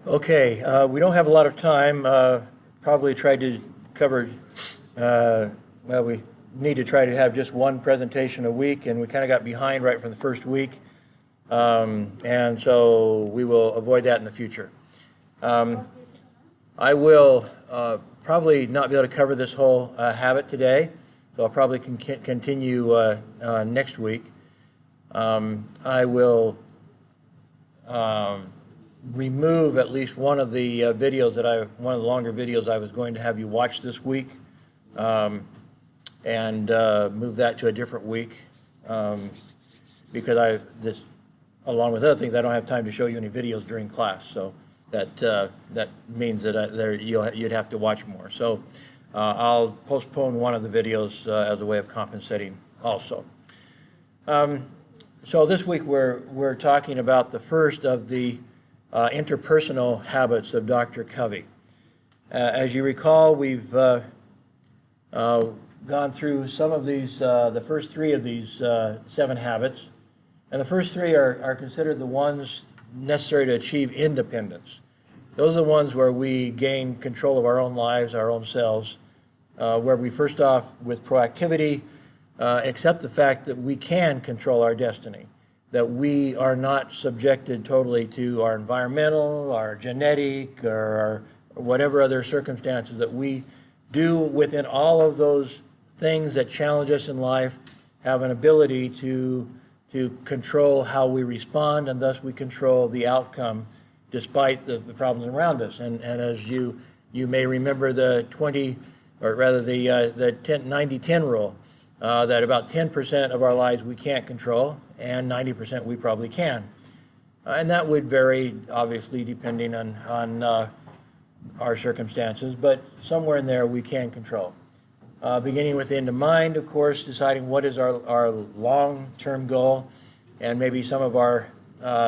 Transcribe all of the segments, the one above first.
Okay, we don't have a lot of time. Probably tried to cover, well, we need to try to have just one presentation a week, and we kind of got behind right from the first week. And so we will avoid that in the future. I will probably not be able to cover this whole habit today, so I'll probably continue next week. I will remove at least one of the videos one of the longer videos I was going to have you watch this week, and move that to a different week, because along with other things, I don't have time to show you any videos during class. So that means that you'd have to watch more. So I'll postpone one of the videos as a way of compensating also. So this week we're talking about the first of the interpersonal habits of Dr. Covey. As you recall, we've gone through some of these, the first three of these 7 habits, and the first 3 are considered the ones necessary to achieve independence. Those are the ones where we gain control of our own lives, our own selves, where we first off, with proactivity, accept the fact that we can control our destiny, that we are not subjected totally to our environmental, our genetic, or whatever other circumstances, that we do within all of those things that challenge us in life, have an ability to control how we respond, and thus we control the outcome despite the problems around us. And as you may remember the 90-10 rule, that about 10% of our lives we can't control, and 90% we probably can. And that would vary, obviously, depending on our circumstances, but somewhere in there we can control. Beginning with the end of mind, of course, deciding what is our long-term goal, and maybe some of our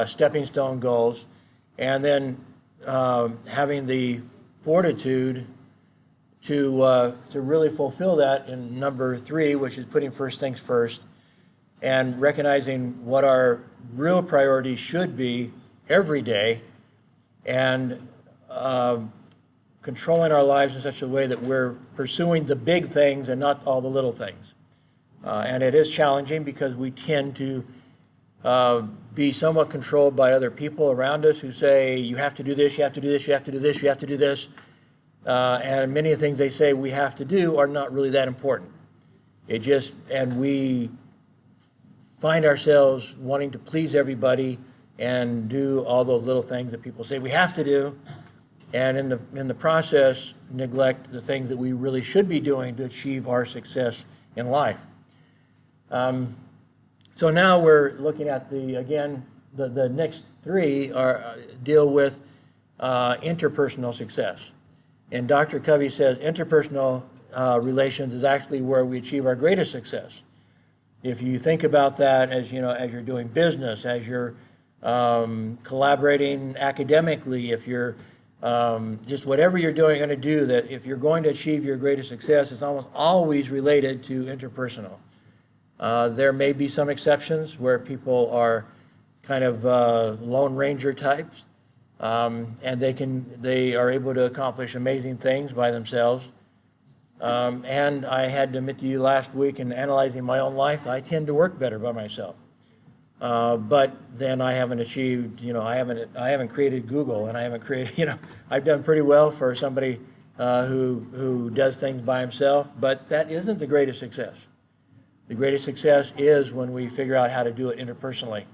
stepping stone goals, and then having the fortitude to really fulfill that in number 3, which is putting first things first, and recognizing what our real priorities should be every day, and controlling our lives in such a way that we're pursuing the big things and not all the little things. And it is challenging because we tend to be somewhat controlled by other people around us who say, you have to do this, you have to do this, you have to do this, you have to do this. And many of the things they say we have to do are not really that important. And we find ourselves wanting to please everybody and do all those little things that people say we have to do, and in the process neglect the things that we really should be doing to achieve our success in life. So now we're looking at the next 3 deal with interpersonal success. And Dr. Covey says interpersonal relations is actually where we achieve our greatest success. If you think about that as you're doing business, as you're collaborating academically, if you're just whatever you're going to do, that if you're going to achieve your greatest success, it's almost always related to interpersonal. There may be some exceptions where people are kind of Lone Ranger types, and they are able to accomplish amazing things by themselves. And I had to admit to you last week, in analyzing my own life, I tend to work better by myself. But then I haven't achieved, I haven't created Google, and I haven't created, I've done pretty well for somebody who does things by himself, but that isn't the greatest success. The greatest success is when we figure out how to do it interpersonally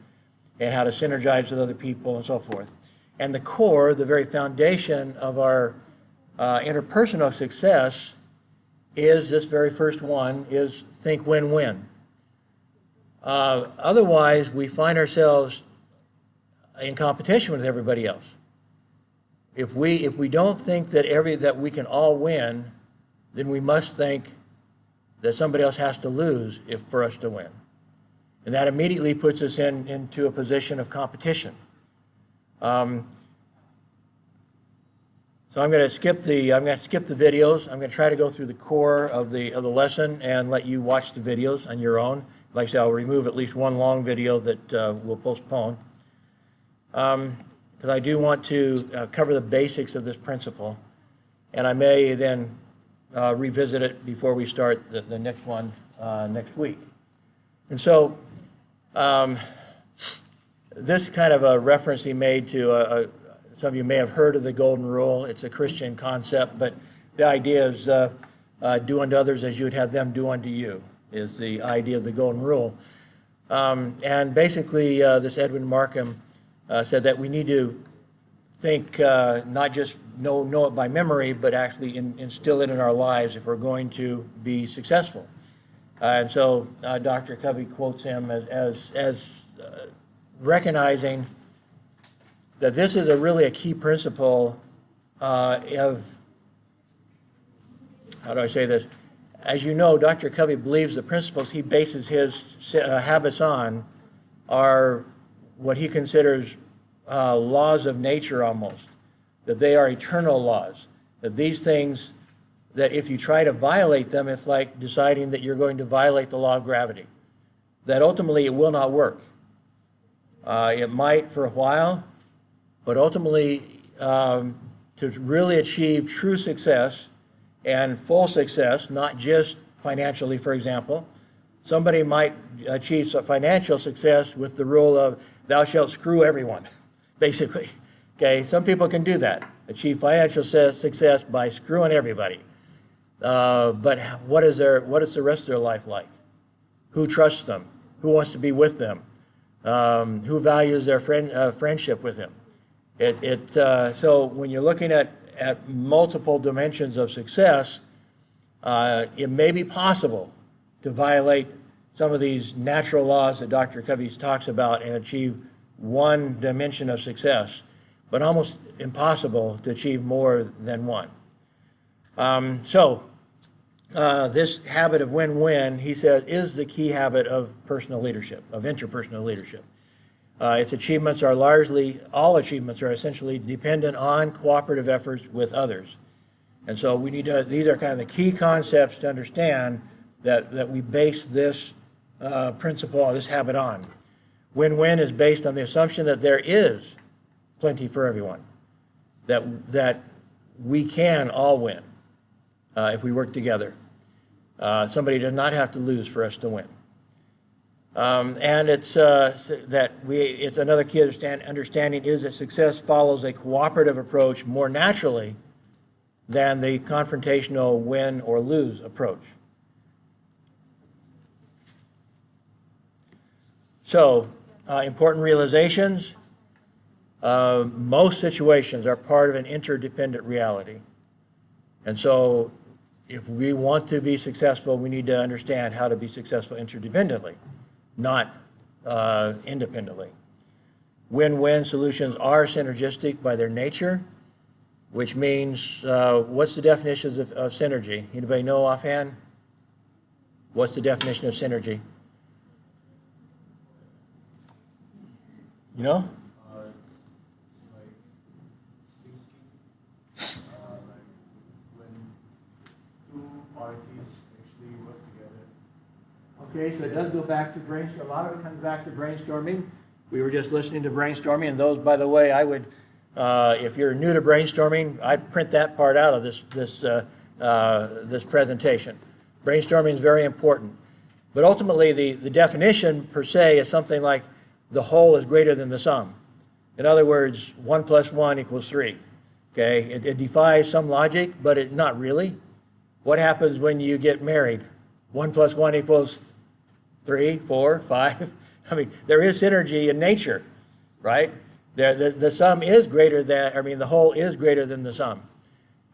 and how to synergize with other people and so forth. And the core, the very foundation of our interpersonal success is this very first one, is think win-win. Otherwise, we find ourselves in competition with everybody else. If we don't think that we can all win, then we must think that somebody else has to lose for us to win. And that immediately puts us into a position of competition. So I'm going to skip the videos. I'm going to try to go through the core of the lesson and let you watch the videos on your own. Like I said, I'll remove at least one long video that we'll postpone. because I do want to cover the basics of this principle, and I may then revisit it before we start the next one next week. And so this kind of a reference he made to, some of you may have heard of the Golden Rule. It's a Christian concept, but the idea is do unto others as you would have them do unto you, is the idea of the Golden Rule. And basically, this Edwin Markham said that we need to think, not just know it by memory, but actually instill it in our lives if we're going to be successful. And so Dr. Covey quotes him as recognizing that this is really a key principle of, how do I say this? As you know, Dr. Covey believes the principles he bases his habits on are what he considers laws of nature almost, that they are eternal laws, that these things, that if you try to violate them, it's like deciding that you're going to violate the law of gravity, that ultimately it will not work. It might for a while, but ultimately to really achieve true success and full success, not just financially, for example, somebody might achieve some financial success with the rule of thou shalt screw everyone, basically. Okay, some people can do that, achieve financial success by screwing everybody. But what is the rest of their life like? Who trusts them? Who wants to be with them? Who values their friendship with them? So when you're looking at multiple dimensions of success, it may be possible to violate some of these natural laws that Dr. Covey talks about and achieve one dimension of success, but almost impossible to achieve more than one. This habit of win-win, he says, is the key habit of personal leadership, of interpersonal leadership. Its achievements are largely, all achievements are essentially dependent on cooperative efforts with others. And so we need to, these are kind of the key concepts to understand that we base this principle, this habit on. Win-win is based on the assumption that there is plenty for everyone, that we can all win if we work together. Somebody does not have to lose for us to win. And it's it's another key understanding is that success follows a cooperative approach more naturally than the confrontational win or lose approach. So, important realizations. Most situations are part of an interdependent reality. And so, if we want to be successful, we need to understand how to be successful interdependently, not independently. Win-win solutions are synergistic by their nature, which means, what's the definitions of synergy? Anybody know offhand? What's the definition of synergy? You know? It's like syncing, like when two parties actually work together. Okay, so it does go back to brainstorming. A lot of it comes back to brainstorming. We were just listening to brainstorming, and those, by the way, I would, if you're new to brainstorming, I'd print that part out of this presentation. Brainstorming is very important. But ultimately, the definition per se is something like the whole is greater than the sum. In other words, 1 + 1 = 3. Okay, it defies some logic, but not really. What happens when you get married? 1 + 1 = 3, 4, 5. I mean, there is synergy in nature, right? The sum is greater than, the whole is greater than the sum.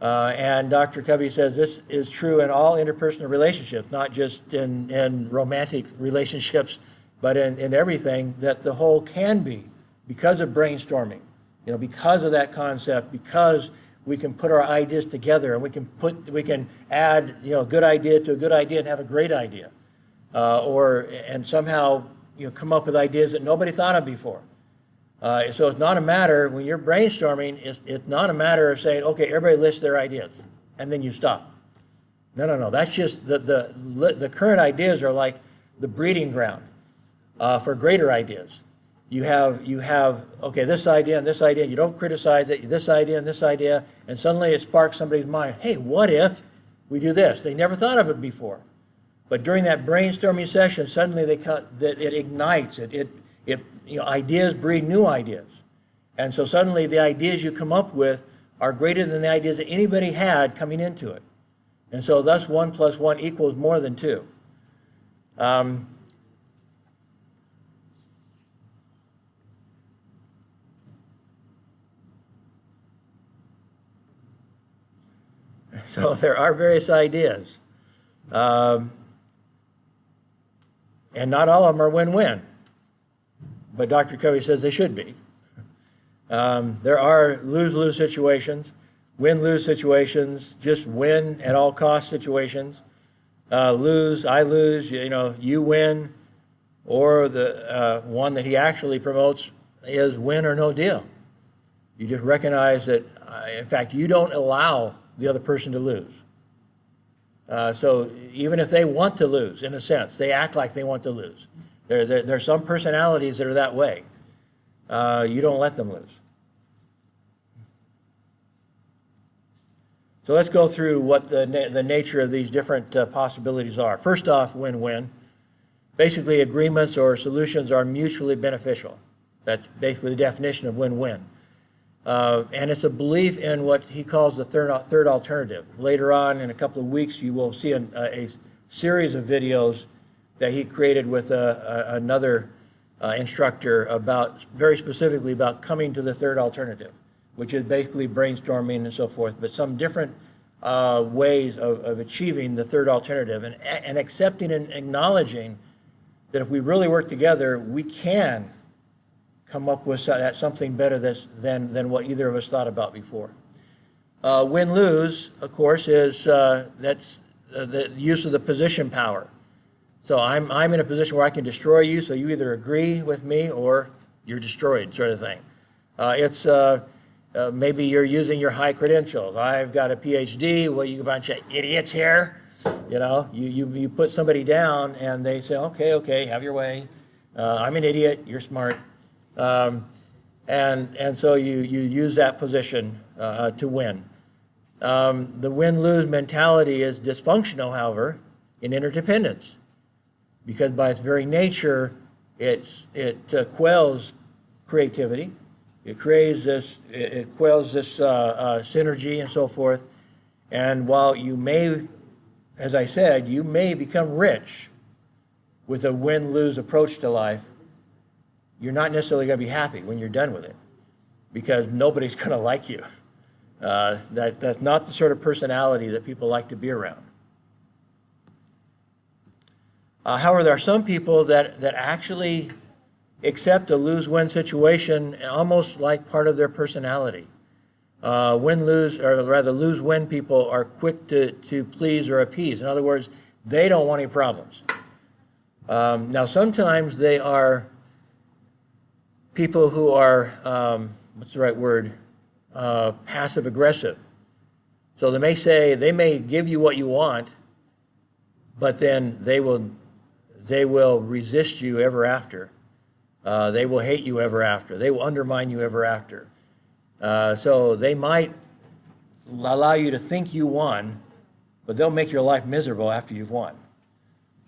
And Dr. Covey says this is true in all interpersonal relationships, not just in romantic relationships, but in everything, that the whole can be, because of brainstorming, because of that concept, because we can put our ideas together and we can add, a good idea to a good idea and have a great idea, and somehow, come up with ideas that nobody thought of before. So it's not a matter, when you're brainstorming, it's not a matter of saying, okay, everybody lists their ideas, and then you stop. No. That's just, the current ideas are like the breeding ground for greater ideas. you have, okay, this idea and this idea, you don't criticize it, this idea and this idea, and suddenly it sparks somebody's mind. Hey, what if we do this? They never thought of it before. But during that brainstorming session, suddenly it ignites, ideas breed new ideas. And so suddenly the ideas you come up with are greater than the ideas that anybody had coming into it. And so thus 1 + 1 equals more than 2. So there are various ideas. And not all of them are win-win. But Dr. Covey says they should be. There are lose-lose situations, win-lose situations, just win at all cost situations. Lose, I lose, you win, or the one that he actually promotes is win or no deal. You just recognize that, in fact, you don't allow the other person to lose. So even if they want to lose, in a sense, they act like they want to lose. There are some personalities that are that way. You don't let them lose. So let's go through what the nature of these different possibilities are. First off, win-win. Basically, agreements or solutions are mutually beneficial. That's basically the definition of win-win. And it's a belief in what he calls the third alternative. Later on, in a couple of weeks, you will see a series of videos that he created with another instructor very specifically about coming to the third alternative, which is basically brainstorming and so forth, but some different ways of achieving the third alternative and accepting and acknowledging that if we really work together, we can come up with something better than what either of us thought about before. Win-lose, of course, is that's the use of the position power. So I'm in a position where I can destroy you, so you either agree with me or you're destroyed, sort of thing. It's maybe you're using your high credentials. I've got a PhD. Well, you bunch of idiots here. You put somebody down and they say, okay, have your way. I'm an idiot. You're smart. And so you use that position to win. The win-lose mentality is dysfunctional, however, in interdependence, because by its very nature, it quells creativity. It quells this synergy and so forth. And while you may, as I said, you may become rich with a win-lose approach to life, you're not necessarily going to be happy when you're done with it, because nobody's going to like you. That's not the sort of personality that people like to be around. However, there are some people that actually accept a lose-win situation almost like part of their personality. Win-lose, or rather lose-win people are quick to please or appease. In other words, they don't want any problems. Now, sometimes they are people who are, what's the right word, passive-aggressive. So they may give you what you want, but then they will resist you ever after. They will hate you ever after. They will undermine you ever after. So they might allow you to think you won, but they'll make your life miserable after you've won.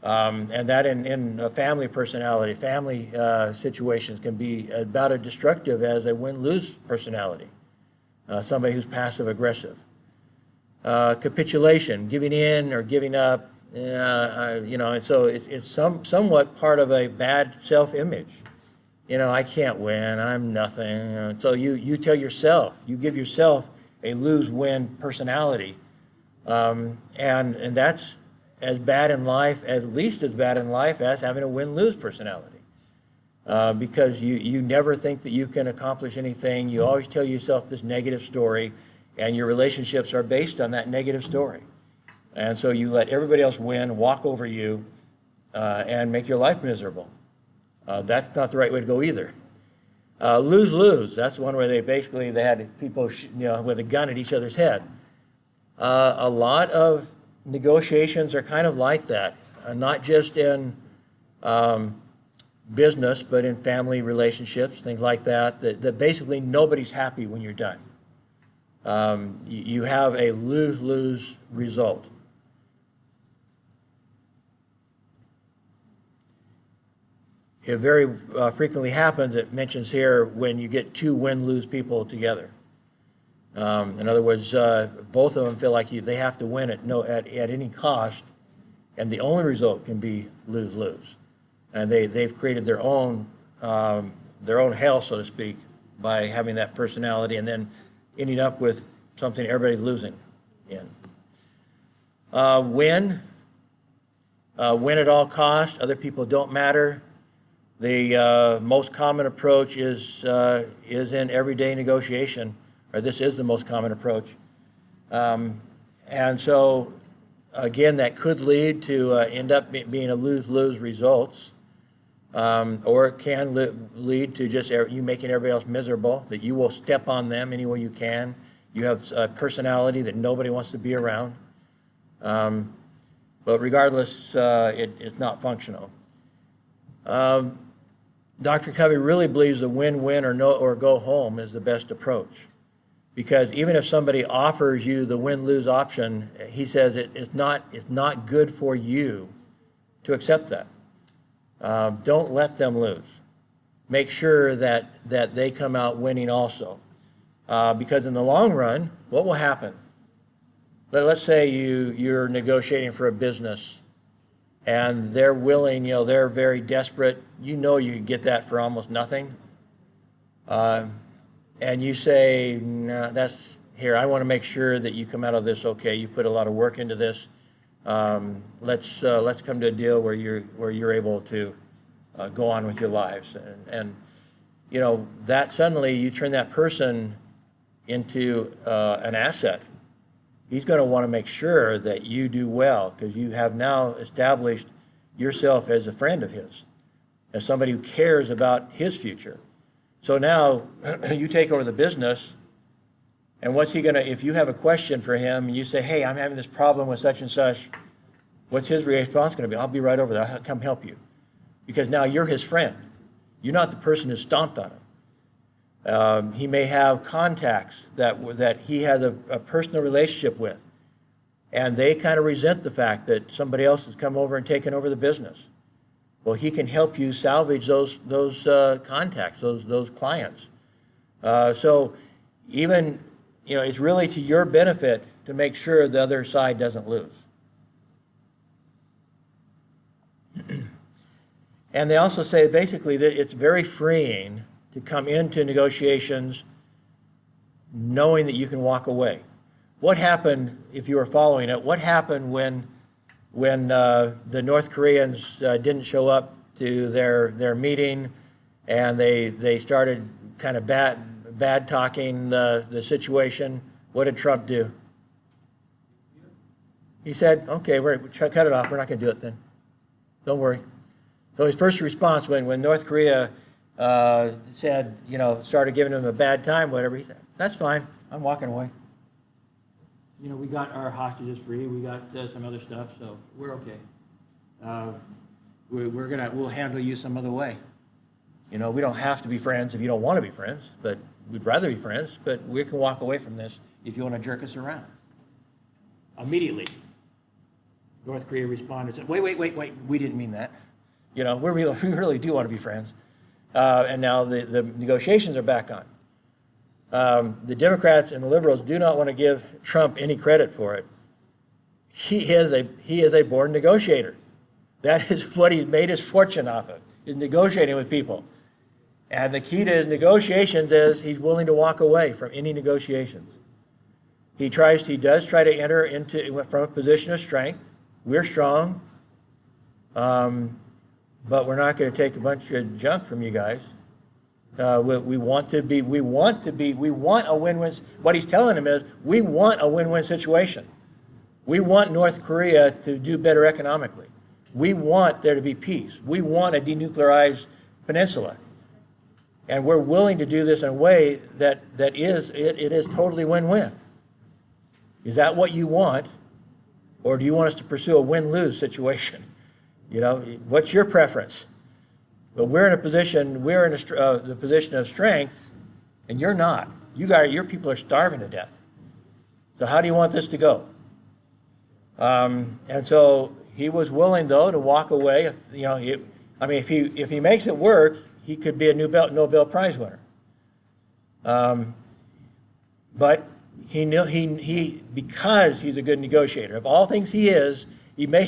And that in a family personality, family situations can be about as destructive as a win-lose personality, somebody who's passive-aggressive. Capitulation, giving in or giving up, and so it's somewhat part of a bad self-image. I can't win, I'm nothing. So you tell yourself, you give yourself a lose-win personality, and that's as bad in life, at least as bad in life as having a win-lose personality. Because you never think that you can accomplish anything. You always tell yourself this negative story, and your relationships are based on that negative story. And so you let everybody else win, walk over you, and make your life miserable. That's not the right way to go either. Lose-lose, that's one where they had people with a gun at each other's head. A lot of negotiations are kind of like that, not just in business, but in family relationships, things like that, that basically nobody's happy when you're done. You have a lose-lose result. It very frequently happens, it mentions here, when you get two win-lose people together. In other words, both of them feel like they have to win at any cost, and the only result can be lose-lose. And they've created their own hell, so to speak, by having that personality and then ending up with something everybody's losing in. Win at all costs, other people don't matter. The most common approach is in everyday negotiation, or this is the most common approach. And so, again, that could lead to end up being a lose-lose results, or it can lead to just you making everybody else miserable, that you will step on them any way you can. You have a personality that nobody wants to be around. But regardless, it's not functional. Dr. Covey really believes the win-win or go home is the best approach. Because even if somebody offers you the win-lose option, he says it's not good for you to accept that. Don't let them lose. Make sure that they come out winning also. Because in the long run, what will happen? Let's say you're negotiating for a business and they're willing, they're very desperate. You can get that for almost nothing. And you say, nah, I want to make sure that you come out of this okay. You put a lot of work into this. Let's come to a deal where you're able to go on with your lives. And that suddenly you turn that person into an asset. He's going to want to make sure that you do well because you have now established yourself as a friend of his, as somebody who cares about his future. So now you take over the business, and what's he going to, if you have a question for him, and you say, hey, I'm having this problem with such and such, what's his response going to be? I'll be right over there. I'll come help you. Because now you're his friend. You're not the person who stomped on him. He may have contacts that he has a personal relationship with, and they kind of resent the fact that somebody else has come over and taken over the business. Well, he can help you salvage those contacts, those clients. So even, it's really to your benefit to make sure the other side doesn't lose. And they also say basically that it's very freeing to come into negotiations knowing that you can walk away. What happened, if you were following it, what happened when the North Koreans didn't show up to their meeting and they started kind of bad talking the situation? What did Trump do? He said, okay, cut it off. We're not going to do it then. Don't worry. So his first response when North Korea said, started giving him a bad time, whatever, he said, that's fine. I'm walking away. We got our hostages free. We got some other stuff, so we're okay. We'll handle you some other way. We don't have to be friends if you don't want to be friends, but we'd rather be friends, but we can walk away from this if you want to jerk us around. Immediately, North Korea responded and said, wait, we didn't mean that. We really do want to be friends. And now the negotiations are back on. The Democrats and the liberals do not want to give Trump any credit for it. He is a born negotiator. That is what he's made his fortune off of, is negotiating with people. And the key to his negotiations is he's willing to walk away from any negotiations. He does try to enter from a position of strength. We're strong, but we're not going to take a bunch of junk from you guys. We want a win-win. What he's telling him is, we want a win-win situation. We want North Korea to do better economically. We want there to be peace. We want a denuclearized peninsula. And we're willing to do this in a way that is totally win-win. Is that what you want? Or do you want us to pursue a win-lose situation? What's your preference? But we're in the position of strength, and you're not. Your people are starving to death. So how do you want this to go? And so he was willing, though, to walk away. If he makes it work, he could be a Nobel Prize winner. But he knew because he's a good negotiator. Of all things he is, he may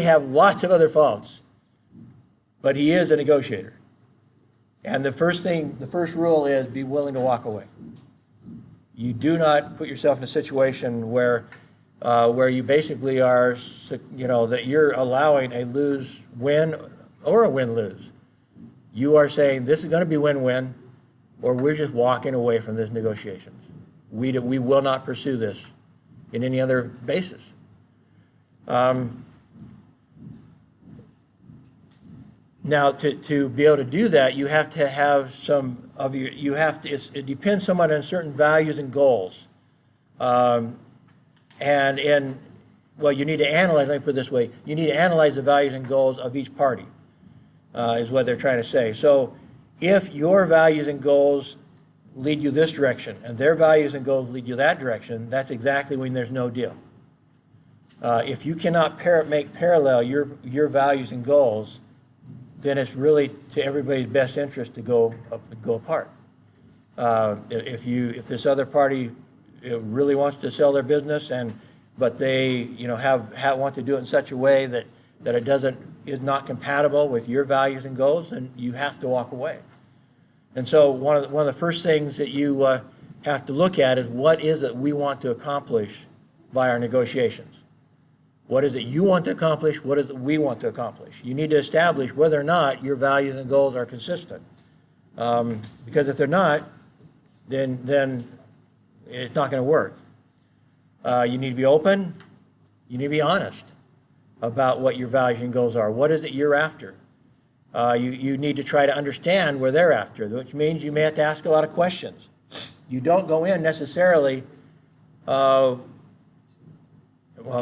have lots of other faults, but he is a negotiator. And the first rule is be willing to walk away. You do not put yourself in a situation where you basically are, that you're allowing a lose-win or a win-lose. You are saying this is going to be win-win, or we're just walking away from this negotiations. We will not pursue this in any other basis. Now, to be able to do that, you have to have it depends somewhat on certain values and goals. You need to analyze, let me put it this way, you need to analyze the values and goals of each party, is what they're trying to say. So if your values and goals lead you this direction and their values and goals lead you that direction, that's exactly when there's no deal. If you cannot make parallel your values and goals, then it's really to everybody's best interest to go apart. If this other party really wants to sell their business but they want to do it in such a way that it is not compatible with your values and goals, then you have to walk away. And so one of the first things that you have to look at is what is it we want to accomplish by our negotiations. What is it you want to accomplish? What is it we want to accomplish? You need to establish whether or not your values and goals are consistent. Because if they're not, then it's not going to work. You need to be open. You need to be honest about what your values and goals are. What is it you're after? You need to try to understand where they're after, which means you may have to ask a lot of questions. You don't go in necessarily, in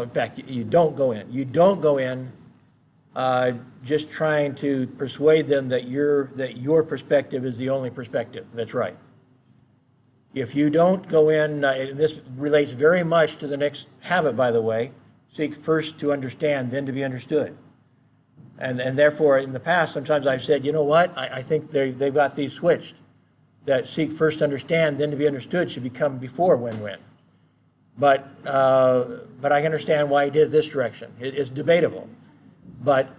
fact, you don't go in. You don't go in just trying to persuade them that your perspective is the only perspective that's right. If you don't go in, and this relates very much to the next habit, by the way, seek first to understand, then to be understood. And therefore, in the past, sometimes I've said, you know what, I think they've got these switched. That seek first to understand, then to be understood should become before win-win. But I understand why he did this direction. It's debatable. But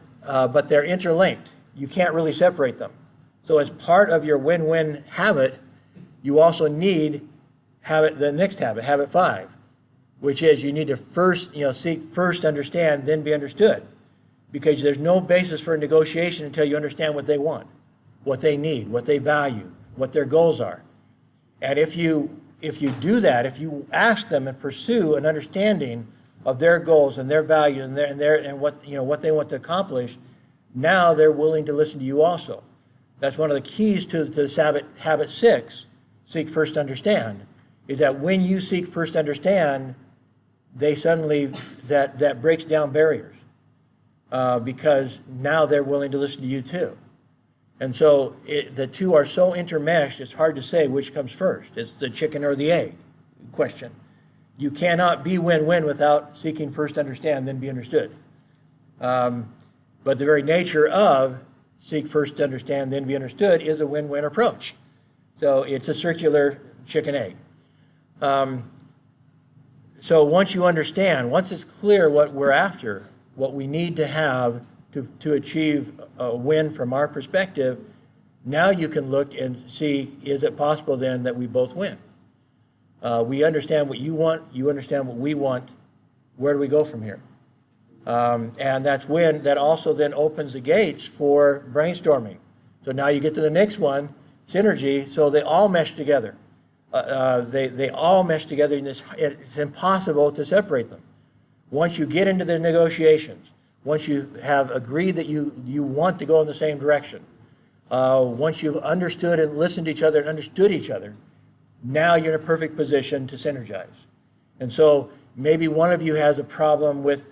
they're interlinked. You can't really separate them. So as part of your win-win habit, you also need the next habit, habit 5, which is you need to first, seek first understand, then be understood. Because there's no basis for a negotiation until you understand what they want, what they need, what they value, what their goals are. And if you do that, if you ask them and pursue an understanding of their goals and their values and what they want to accomplish, now they're willing to listen to you also. That's one of the keys to this habit 6, seek first to understand, is that when you seek first to understand, they suddenly, that breaks down barriers. Because now they're willing to listen to you too. And so the two are so intermeshed, it's hard to say which comes first. It's the chicken or the egg question. You cannot be win-win without seeking first to understand, then be understood. But the very nature of seek first to understand, then be understood is a win-win approach. So it's a circular chicken-egg. So once you understand, once it's clear what we're after, what we need to have to achieve a win from our perspective, now you can look and see, is it possible then that we both win? We understand what you want, you understand what we want, where do we go from here? And that also then opens the gates for brainstorming. So now you get to the next one, synergy, so they all mesh together. They all mesh together, and it's impossible to separate them. Once you get into the negotiations, once you have agreed that you want to go in the same direction, once you've understood and listened to each other and understood each other, now you're in a perfect position to synergize. And so maybe one of you has a problem with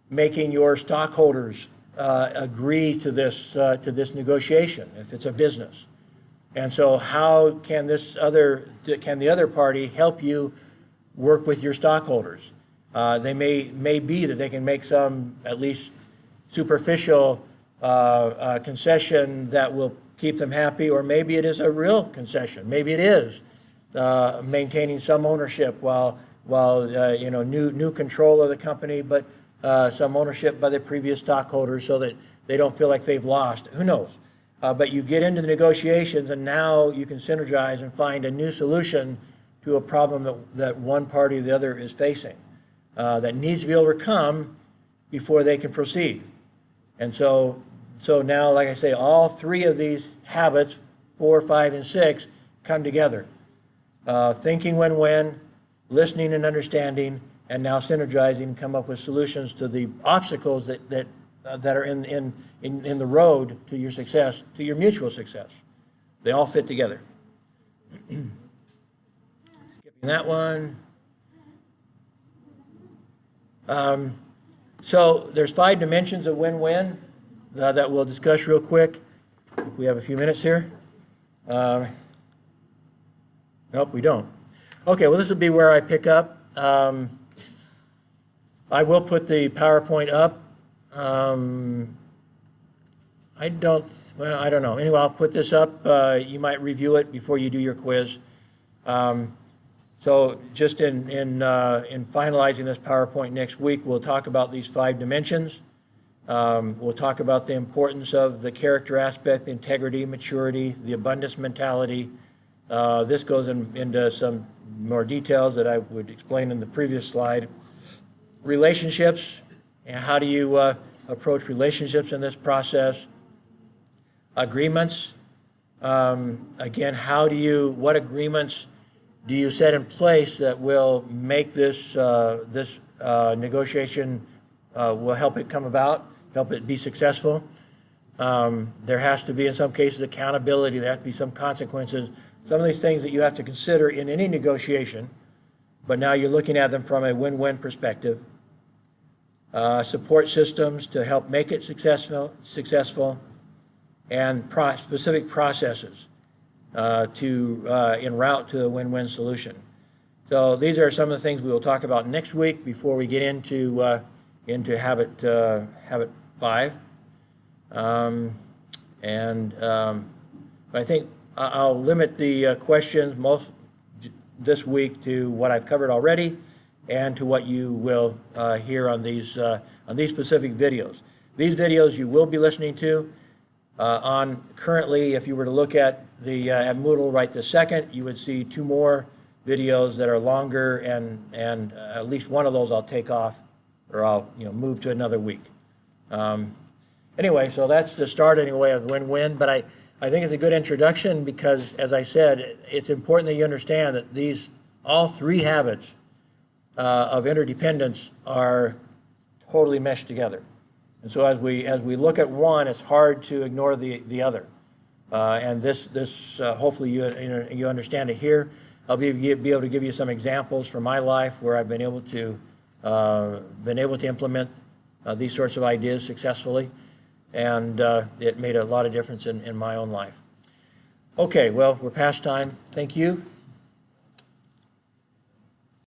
making your stockholders agree to this negotiation if it's a business. And so how can can the other party help you work with your stockholders? They may be that they can make some at least superficial concession that will keep them happy, or maybe it is a real concession. Maybe it is maintaining some ownership while new control of the company, but some ownership by the previous stockholders so that they don't feel like they've lost. Who knows? But you get into the negotiations, and now you can synergize and find a new solution to a problem that one party or the other is facing that needs to be overcome before they can proceed. And so now, like I say, all three of these habits, 4, 5, and 6, come together. Thinking win-win, listening and understanding, and now synergizing and come up with solutions to the obstacles that are in the road to your success, to your mutual success. They all fit together. Skipping that one. So there's 5 dimensions of win-win that we'll discuss real quick. If we have a few minutes here. Nope, we don't. Okay, well, this will be where I pick up. I will put the PowerPoint up. I don't know. Anyway, I'll put this up. You might review it before you do your quiz. So just in finalizing this PowerPoint next week, we'll talk about these 5 dimensions. We'll talk about the importance of the character aspect, the integrity, maturity, the abundance mentality. This goes into some more details that I would explain in the previous slide. Relationships, and how do you approach relationships in this process? Agreements. Again, what agreements do you set in place that will make this negotiation, will help it come about, help it be successful? There has to be, in some cases, accountability. There has to be some consequences. Some of these things that you have to consider in any negotiation, but now you're looking at them from a win-win perspective. Support systems to help make it successful, and specific processes en route to a win-win solution. So these are some of the things we will talk about next week before we get into habit 5. But I think I'll limit the questions most this week to what I've covered already and to what you will hear on these specific videos. These videos you will be listening to currently, if you were to look at at Moodle right this second, you would see 2 more videos that are longer, and at least one of those I'll take off, or I'll move to another week. Anyway, so that's the start anyway of win-win, but I think it's a good introduction because, as I said, it's important that you understand that all 3 habits of interdependence are totally meshed together. And so as we look at one, it's hard to ignore the other. And this hopefully you understand it here. I'll be able to give you some examples from my life where I've been able to implement these sorts of ideas successfully, and it made a lot of difference in my own life. Okay, well, we're past time. Thank you.